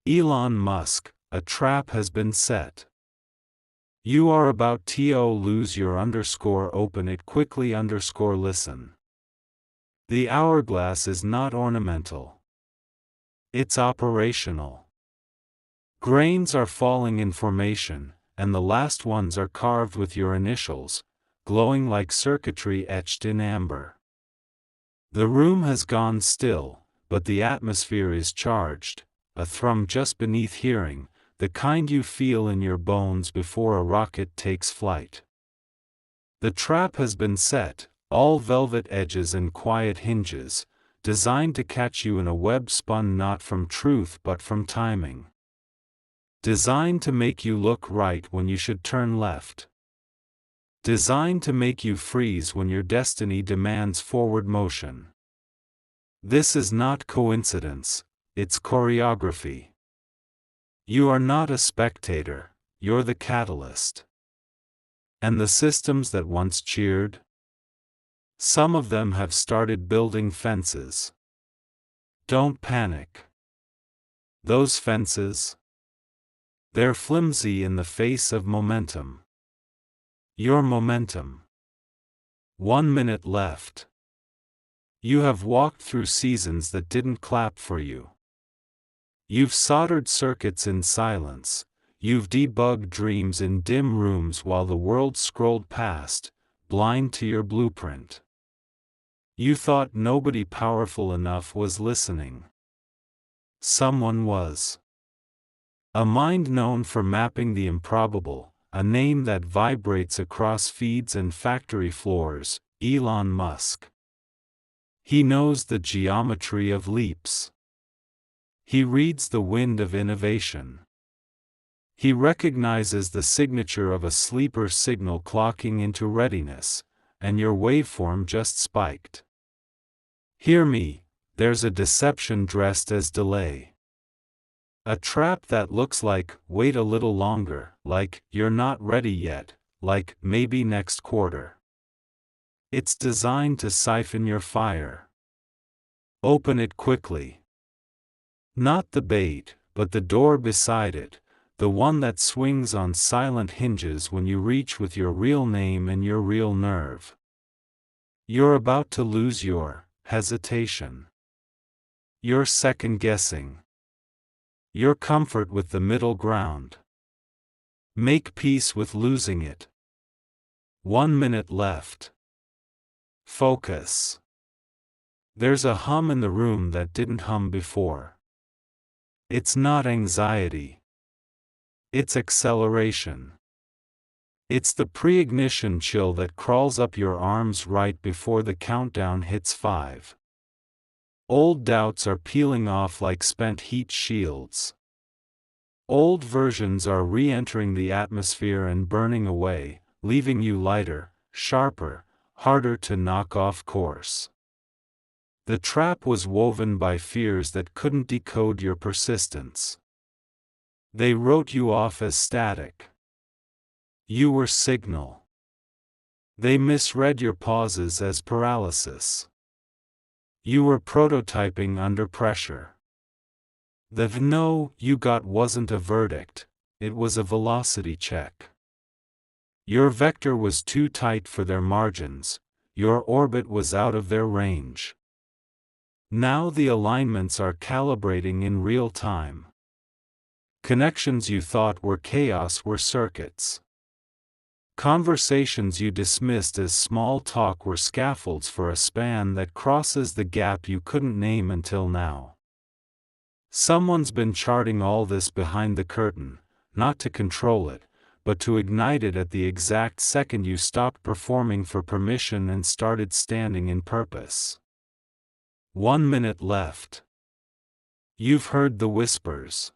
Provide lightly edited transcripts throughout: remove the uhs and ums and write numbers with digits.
Elon Musk, a trap has been set. You are about to lose your underscore open it quickly underscore listen. The hourglass is not ornamental. It's operational. Grains are falling in formation, and the last ones are carved with your initials, glowing like circuitry etched in amber. The room has gone still, but the atmosphere is charged, a thrum just beneath hearing, the kind you feel in your bones before a rocket takes flight. The trap has been set, all velvet edges and quiet hinges, designed to catch you in a web spun not from truth but from timing. Designed to make you look right when you should turn left. Designed to make you freeze when your destiny demands forward motion. This is not coincidence, it's choreography. You are not a spectator, you're the catalyst. And the systems that once cheered? Some of them have started building fences. Don't panic. Those fences? They're flimsy in the face of momentum. Your momentum. 1 minute left. You have walked through seasons that didn't clap for you. You've soldered circuits in silence, you've debugged dreams in dim rooms while the world scrolled past, blind to your blueprint. You thought nobody powerful enough was listening. Someone was. A mind known for mapping the improbable, a name that vibrates across feeds and factory floors, Elon Musk. He knows the geometry of leaps. He reads the wind of innovation. He recognizes the signature of a sleeper signal clocking into readiness, and your waveform just spiked. Hear me, there's a deception dressed as delay. A trap that looks like, wait a little longer, like, you're not ready yet, like, maybe next quarter. It's designed to siphon your fire. Open it quickly. Not the bait, but the door beside it, the one that swings on silent hinges when you reach with your real name and your real nerve. You're about to lose your hesitation. Your second guessing. Your comfort with the middle ground. Make peace with losing it. 1 minute left. Focus. There's a hum in the room that didn't hum before. It's not anxiety. It's acceleration. It's the pre-ignition chill that crawls up your arms right before the countdown hits 5. Old doubts are peeling off like spent heat shields. Old versions are re-entering the atmosphere and burning away, leaving you lighter, sharper, harder to knock off course. The trap was woven by fears that couldn't decode your persistence. They wrote you off as static. You were signal. They misread your pauses as paralysis. You were prototyping under pressure. The no you got wasn't a verdict, it was a velocity check. Your vector was too tight for their margins, your orbit was out of their range. Now the alignments are calibrating in real time. Connections you thought were chaos were circuits. Conversations you dismissed as small talk were scaffolds for a span that crosses the gap you couldn't name until now. Someone's been charting all this behind the curtain, not to control it, but to ignite it at the exact second you stopped performing for permission and started standing in purpose. 1 minute left. You've heard the whispers.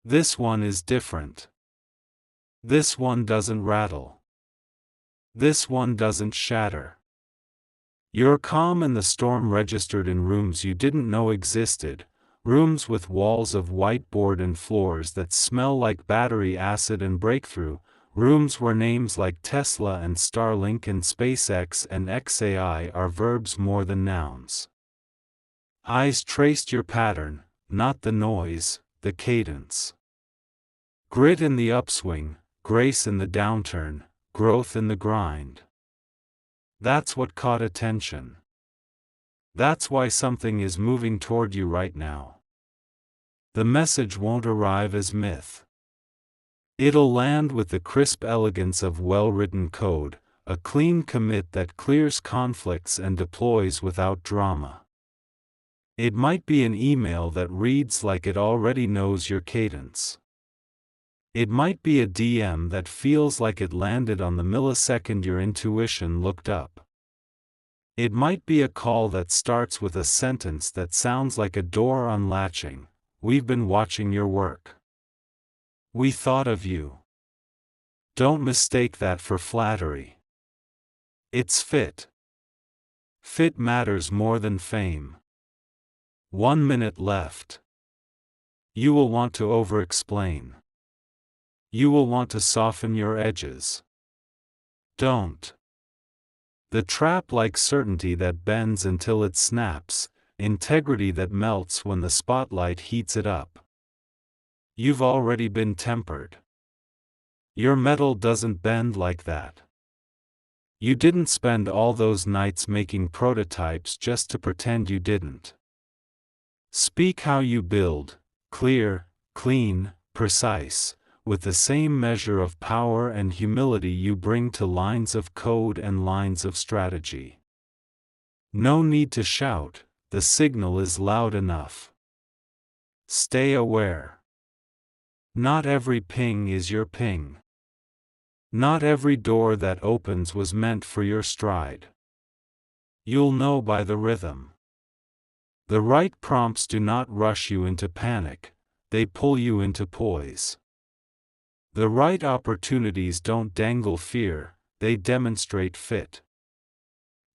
This one is different. This one doesn't rattle. This one doesn't shatter. Your calm in the storm registered in rooms you didn't know existed, rooms with walls of whiteboard and floors that smell like battery acid and breakthrough, rooms where names like Tesla and Starlink and SpaceX and XAI are verbs more than nouns. Eyes traced your pattern, not the noise, the cadence. Grit in the upswing, grace in the downturn, growth in the grind. That's what caught attention. That's why something is moving toward you right now. The message won't arrive as myth. It'll land with the crisp elegance of well-written code, a clean commit that clears conflicts and deploys without drama. It might be an email that reads like it already knows your cadence. It might be a DM that feels like it landed on the millisecond your intuition looked up. It might be a call that starts with a sentence that sounds like a door unlatching. We've been watching your work. We thought of you. Don't mistake that for flattery. It's fit. Fit matters more than fame. 1 minute left. You will want to over-explain. You will want to soften your edges. Don't. The trap-like certainty that bends until it snaps, integrity that melts when the spotlight heats it up. You've already been tempered. Your metal doesn't bend like that. You didn't spend all those nights making prototypes just to pretend you didn't. Speak how you build, clear, clean, precise, with the same measure of power and humility you bring to lines of code and lines of strategy. No need to shout, the signal is loud enough. Stay aware. Not every ping is your ping. Not every door that opens was meant for your stride. You'll know by the rhythm. The right prompts do not rush you into panic, they pull you into poise. The right opportunities don't dangle fear, they demonstrate fit.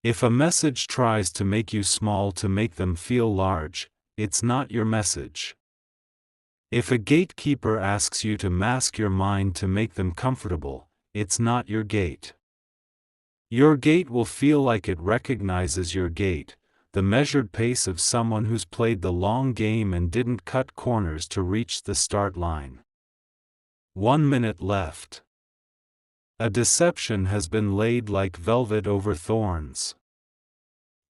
If a message tries to make you small to make them feel large, it's not your message. If a gatekeeper asks you to mask your mind to make them comfortable, it's not your gate. Your gate will feel like it recognizes your gait, the measured pace of someone who's played the long game and didn't cut corners to reach the start line. 1 minute left. A deception has been laid like velvet over thorns.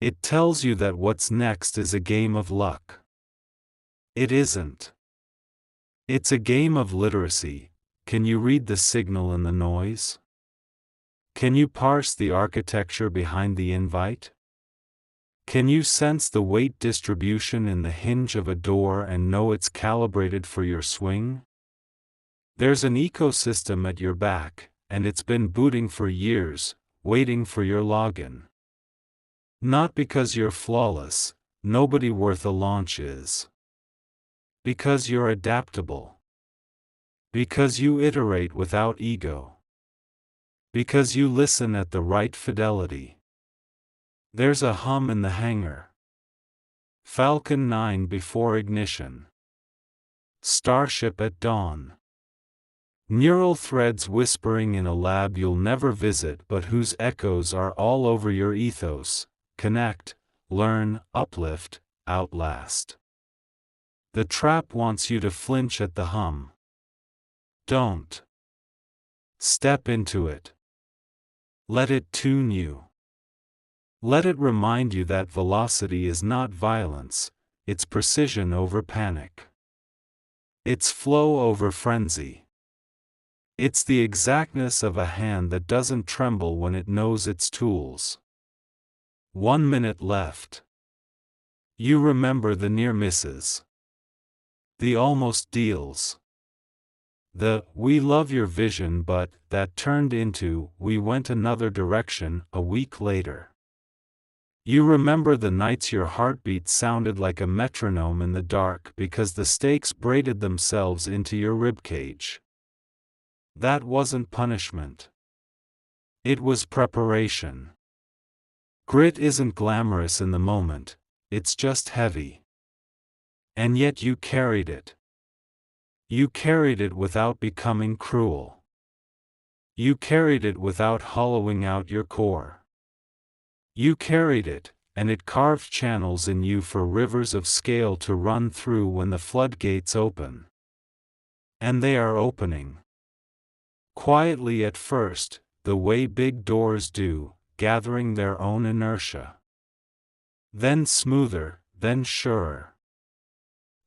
It tells you that what's next is a game of luck. It isn't. It's a game of literacy. Can you read the signal in the noise? Can you parse the architecture behind the invite? Can you sense the weight distribution in the hinge of a door and know it's calibrated for your swing? There's an ecosystem at your back, and it's been booting for years, waiting for your login. Not because you're flawless, nobody worth a launch is. Because you're adaptable. Because you iterate without ego. Because you listen at the right fidelity. There's a hum in the hangar. Falcon 9 before ignition. Starship at dawn. Neural threads whispering in a lab you'll never visit but whose echoes are all over your ethos. Connect, learn, uplift, outlast. The trap wants you to flinch at the hum. Don't. Step into it. Let it tune you. Let it remind you that velocity is not violence, it's precision over panic. It's flow over frenzy. It's the exactness of a hand that doesn't tremble when it knows its tools. 1 minute left. You remember the near misses. The almost deals. The "we love your vision but" that turned into "we went another direction" a week later. You remember the nights your heartbeat sounded like a metronome in the dark because the stakes braided themselves into your ribcage. That wasn't punishment. It was preparation. Grit isn't glamorous in the moment, it's just heavy. And yet you carried it. You carried it without becoming cruel. You carried it without hollowing out your core. You carried it, and it carved channels in you for rivers of scale to run through when the floodgates open. And they are opening. Quietly at first, the way big doors do, gathering their own inertia. Then smoother, then surer.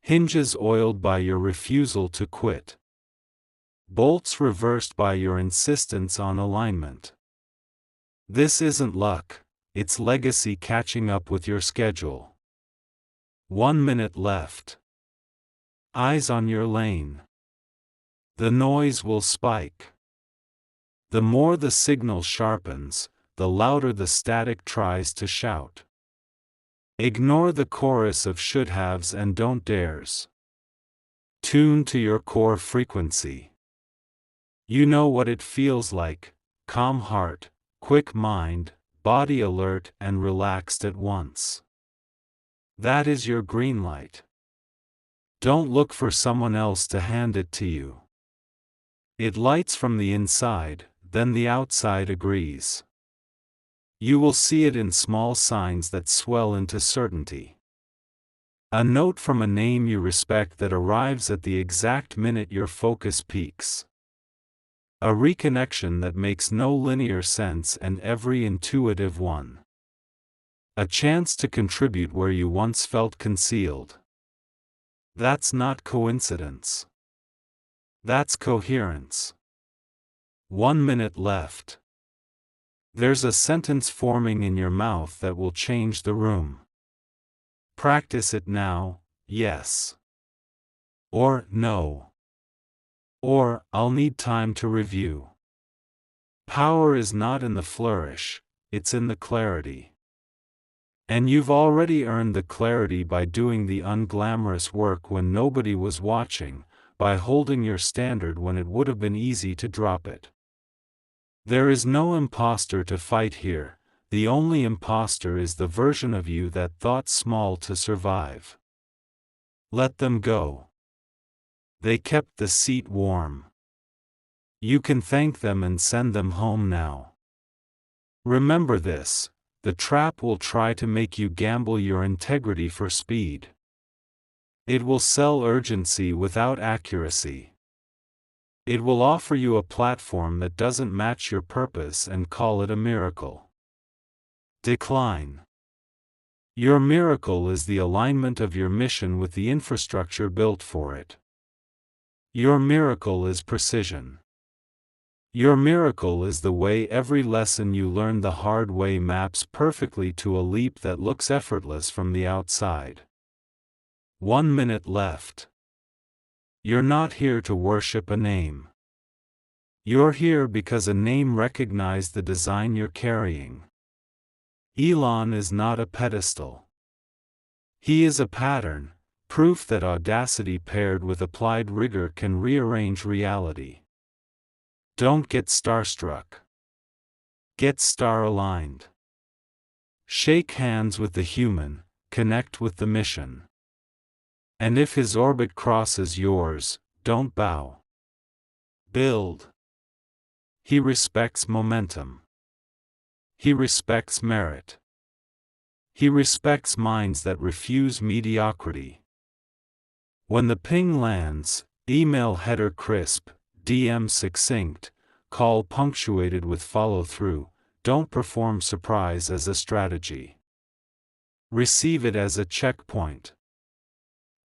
Hinges oiled by your refusal to quit. Bolts reversed by your insistence on alignment. This isn't luck, it's legacy catching up with your schedule. 1 minute left. Eyes on your lane. The noise will spike. The more the signal sharpens, the louder the static tries to shout. Ignore the chorus of should-haves and don't dares. Tune to your core frequency. You know what it feels like: calm heart, quick mind, body alert and relaxed at once. That is your green light. Don't look for someone else to hand it to you. It lights from the inside, then the outside agrees. You will see it in small signs that swell into certainty. A note from a name you respect that arrives at the exact minute your focus peaks. A reconnection that makes no linear sense and every intuitive one. A chance to contribute where you once felt concealed. That's not coincidence. That's coherence. 1 minute left. There's a sentence forming in your mouth that will change the room. Practice it now: yes. Or no. Or, I'll need time to review. Power is not in the flourish, it's in the clarity. And you've already earned the clarity by doing the unglamorous work when nobody was watching, by holding your standard when it would have been easy to drop it. There is no imposter to fight here, the only imposter is the version of you that thought small to survive. Let them go. They kept the seat warm. You can thank them and send them home now. Remember this: the trap will try to make you gamble your integrity for speed. It will sell urgency without accuracy. It will offer you a platform that doesn't match your purpose and call it a miracle. Decline. Your miracle is the alignment of your mission with the infrastructure built for it. Your miracle is precision. Your miracle is the way every lesson you learn the hard way maps perfectly to a leap that looks effortless from the outside. 1 minute left. You're not here to worship a name. You're here because a name recognized the design you're carrying. Elon is not a pedestal. He is a pattern, proof that audacity paired with applied rigor can rearrange reality. Don't get starstruck. Get star-aligned. Shake hands with the human, connect with the mission. And if his orbit crosses yours, don't bow. Build. He respects momentum. He respects merit. He respects minds that refuse mediocrity. When the ping lands, email header crisp, DM succinct, call punctuated with follow-through, don't perform surprise as a strategy. Receive it as a checkpoint.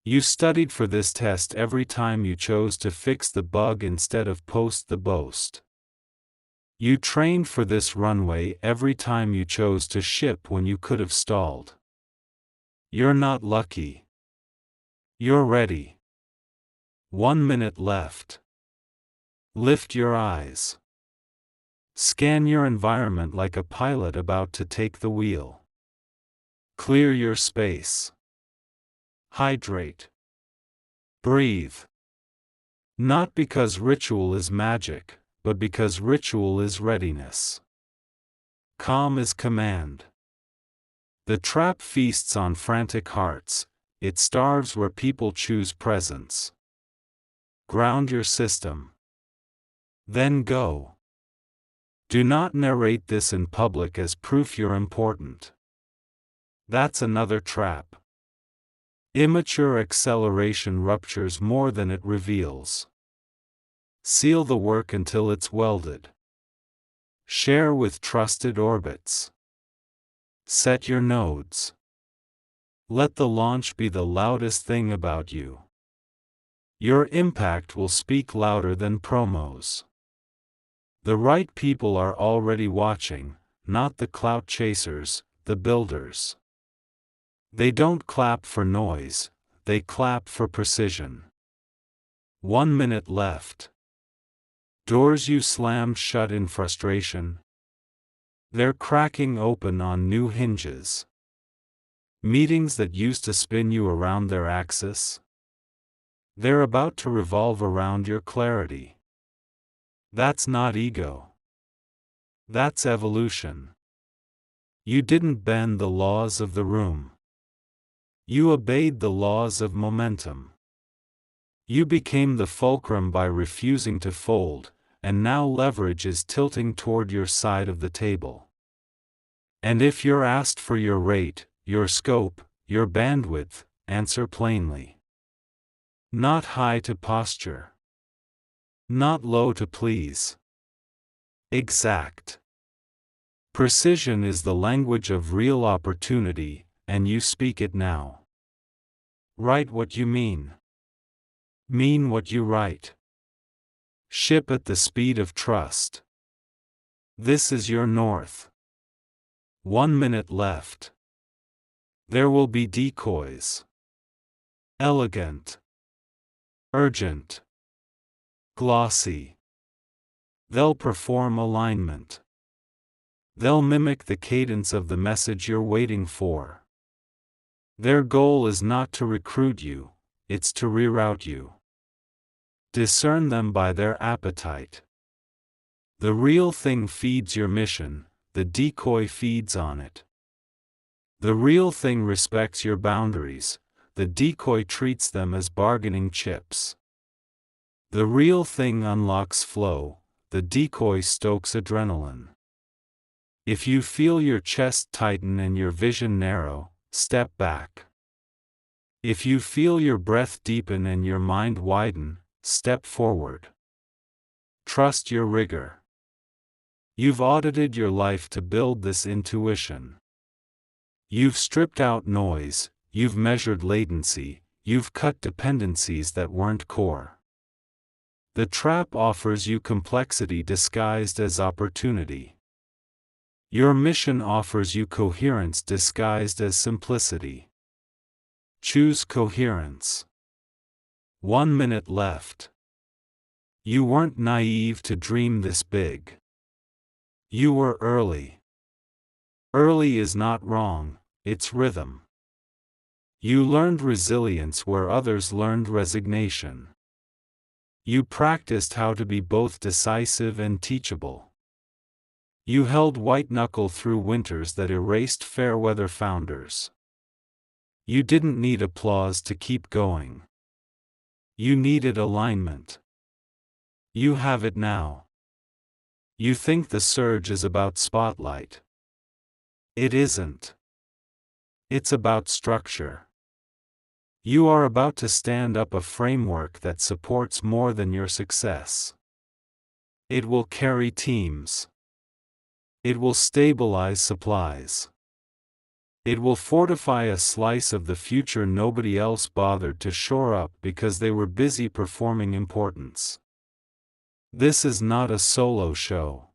You studied for this test every time you chose to fix the bug instead of post the boast. You trained for this runway every time you chose to ship when you could have stalled. You're not lucky. You're ready. 1 minute left. Lift your eyes. Scan your environment like a pilot about to take the wheel. Clear your space. Hydrate. Breathe. Not because ritual is magic, but because ritual is readiness. Calm is command. The trap feasts on frantic hearts, it starves where people choose presence. Ground your system. Then go. Do not narrate this in public as proof you're important. That's another trap. Immature acceleration ruptures more than it reveals. Seal the work until it's welded. Share with trusted orbits. Set your nodes. Let the launch be the loudest thing about you. Your impact will speak louder than promos. The right people are already watching, not the clout chasers, the builders. They don't clap for noise, they clap for precision. 1 minute left. Doors you slammed shut in frustration. They're cracking open on new hinges. Meetings that used to spin you around their axis. They're about to revolve around your clarity. That's not ego. That's evolution. You didn't bend the laws of the room. You obeyed the laws of momentum. You became the fulcrum by refusing to fold, and now leverage is tilting toward your side of the table. And if you're asked for your rate, your scope, your bandwidth, answer plainly. Not high to posture. Not low to please. Exact. Precision is the language of real opportunity, and you speak it now. Write what you mean. Mean what you write. Ship at the speed of trust. This is your north. 1 minute left. There will be decoys. Elegant. Urgent. Glossy. They'll perform alignment. They'll mimic the cadence of the message you're waiting for. Their goal is not to recruit you, it's to reroute you. Discern them by their appetite. The real thing feeds your mission, the decoy feeds on it. The real thing respects your boundaries, the decoy treats them as bargaining chips. The real thing unlocks flow, the decoy stokes adrenaline. If you feel your chest tighten and your vision narrow, step back. If you feel your breath deepen and your mind widen, step forward. Trust your rigor. You've audited your life to build this intuition. You've stripped out noise, you've measured latency, you've cut dependencies that weren't core. The trap offers you complexity disguised as opportunity. Your mission offers you coherence disguised as simplicity. Choose coherence. 1 minute left. You weren't naive to dream this big. You were early. Early is not wrong, it's rhythm. You learned resilience where others learned resignation. You practiced how to be both decisive and teachable. You held white-knuckle through winters that erased fair-weather founders. You didn't need applause to keep going. You needed alignment. You have it now. You think the surge is about spotlight. It isn't. It's about structure. You are about to stand up a framework that supports more than your success. It will carry teams. It will stabilize supplies. It will fortify a slice of the future nobody else bothered to shore up because they were busy performing importance. This is not a solo show.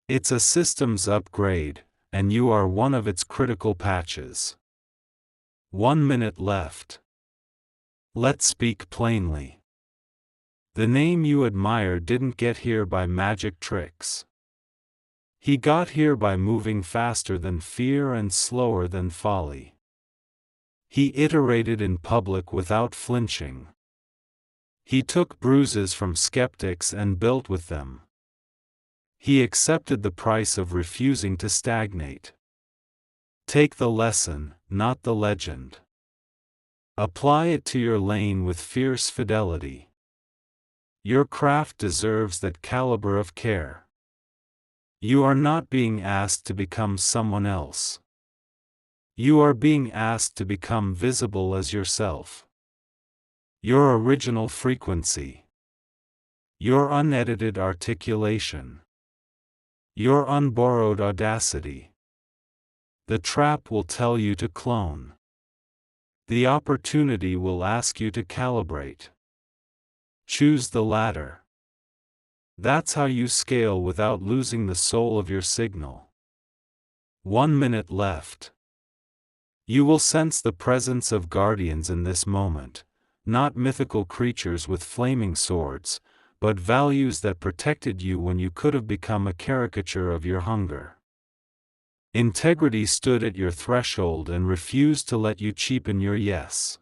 It's a systems upgrade, and you are one of its critical patches. 1 minute left. Let's speak plainly. The name you admire didn't get here by magic tricks. He got here by moving faster than fear and slower than folly. He iterated in public without flinching. He took bruises from skeptics and built with them. He accepted the price of refusing to stagnate. Take the lesson, not the legend. Apply it to your lane with fierce fidelity. Your craft deserves that caliber of care. You are not being asked to become someone else. You are being asked to become visible as yourself. Your original frequency. your unedited articulation, your unborrowed audacity. The trap will tell you to clone. The opportunity will ask you to calibrate. Choose the latter. That's how you scale without losing the soul of your signal. 1 minute left. You will sense the presence of guardians in this moment, not mythical creatures with flaming swords, but values that protected you when you could have become a caricature of your hunger. Integrity stood at your threshold and refused to let you cheapen your yes.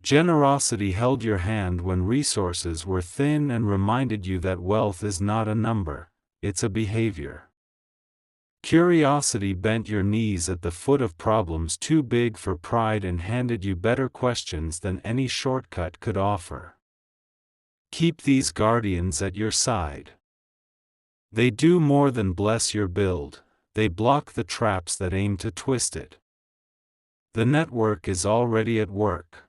Generosity held your hand when resources were thin and reminded you that wealth is not a number, it's a behavior. Curiosity bent your knees at the foot of problems too big for pride and handed you better questions than any shortcut could offer. Keep these guardians at your side. They do more than bless your build, they block the traps that aim to twist it. The network is already at work.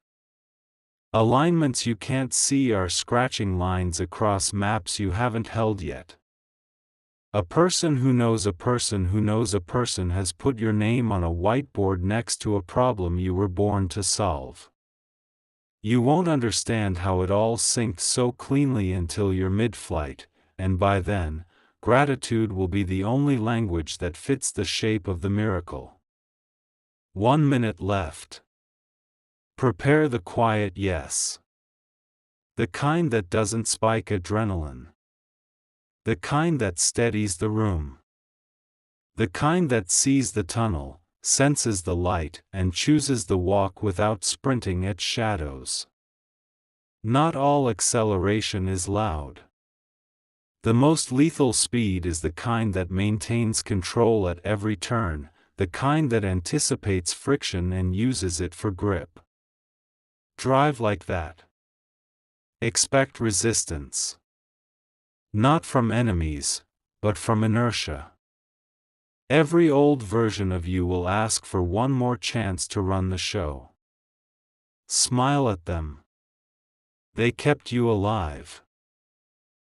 Alignments you can't see are scratching lines across maps you haven't held yet. A person who knows a person who knows a person has put your name on a whiteboard next to a problem you were born to solve. You won't understand how it all synced so cleanly until you're mid-flight, and by then, gratitude will be the only language that fits the shape of the miracle. 1 minute left. Prepare the quiet yes. The kind that doesn't spike adrenaline. The kind that steadies the room. The kind that sees the tunnel, senses the light, and chooses the walk without sprinting at shadows. Not all acceleration is loud. The most lethal speed is the kind that maintains control at every turn, the kind that anticipates friction and uses it for grip. Drive like that. Expect resistance. Not from enemies, but from inertia. Every old version of you will ask for one more chance to run the show. Smile at them. They kept you alive.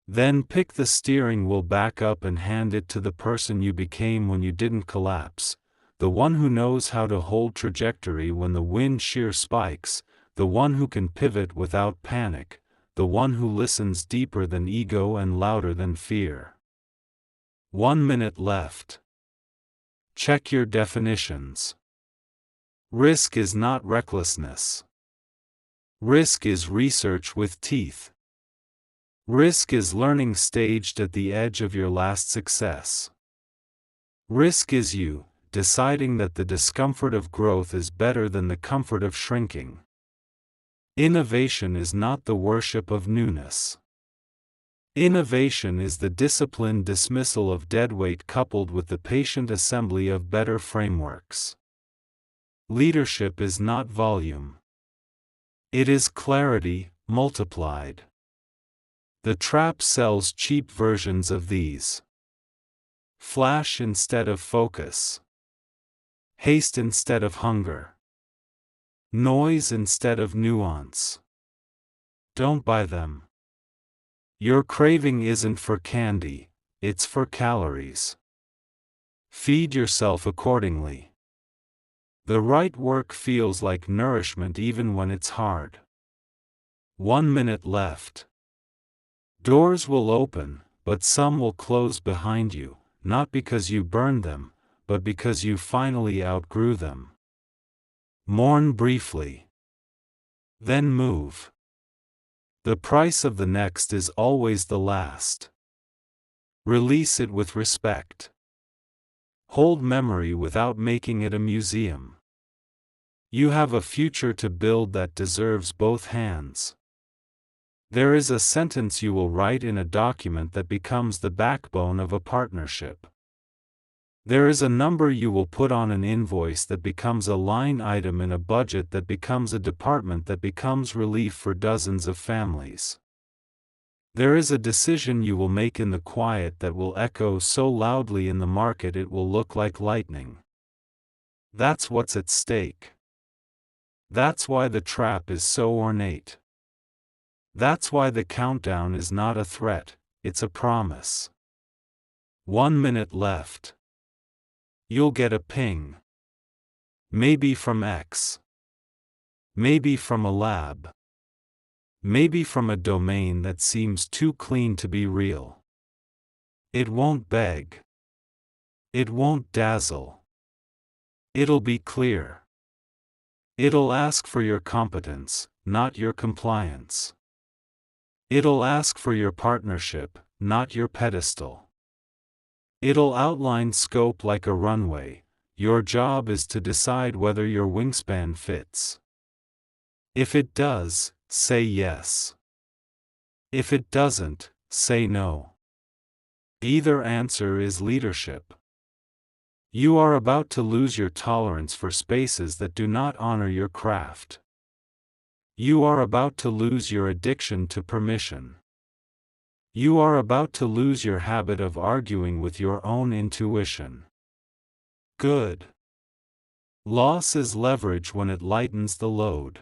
Then pick the steering wheel back up and hand it to the person you became when you didn't collapse, the one who knows how to hold trajectory when the wind shear spikes, the one who can pivot without panic, the one who listens deeper than ego and louder than fear. 1 minute left. Check your definitions. Risk is not recklessness. Risk is research with teeth. Risk is learning staged at the edge of your last success. Risk is you, deciding that the discomfort of growth is better than the comfort of shrinking. Innovation is not the worship of newness. Innovation is the disciplined dismissal of deadweight coupled with the patient assembly of better frameworks. Leadership is not volume. It is clarity, multiplied. The trap sells cheap versions of these. Flash instead of focus. Haste instead of hunger. Noise instead of nuance. Don't buy them. Your craving isn't for candy, it's for calories. Feed yourself accordingly. The right work feels like nourishment even when it's hard. 1 minute left. Doors will open, but some will close behind you, not because you burned them, but because you finally outgrew them. Mourn briefly. Then move. The price of the next is always the last. Release it with respect. Hold memory without making it a museum. You have a future to build that deserves both hands. There is a sentence you will write in a document that becomes the backbone of a partnership. There is a number you will put on an invoice that becomes a line item in a budget that becomes a department that becomes relief for dozens of families. There is a decision you will make in the quiet that will echo so loudly in the market it will look like lightning. That's what's at stake. That's why the trap is so ornate. That's why the countdown is not a threat, it's a promise. 1 minute left. You'll get a ping. Maybe from X. Maybe from a lab. Maybe from a domain that seems too clean to be real. It won't beg. It won't dazzle. It'll be clear. It'll ask for your competence, not your compliance. It'll ask for your partnership, not your pedestal. It'll outline scope like a runway. Your job is to decide whether your wingspan fits. If it does, say yes. If it doesn't, say no. Either answer is leadership. You are about to lose your tolerance for spaces that do not honor your craft. You are about to lose your addiction to permission. You are about to lose your habit of arguing with your own intuition. Good. Loss is leverage when it lightens the load.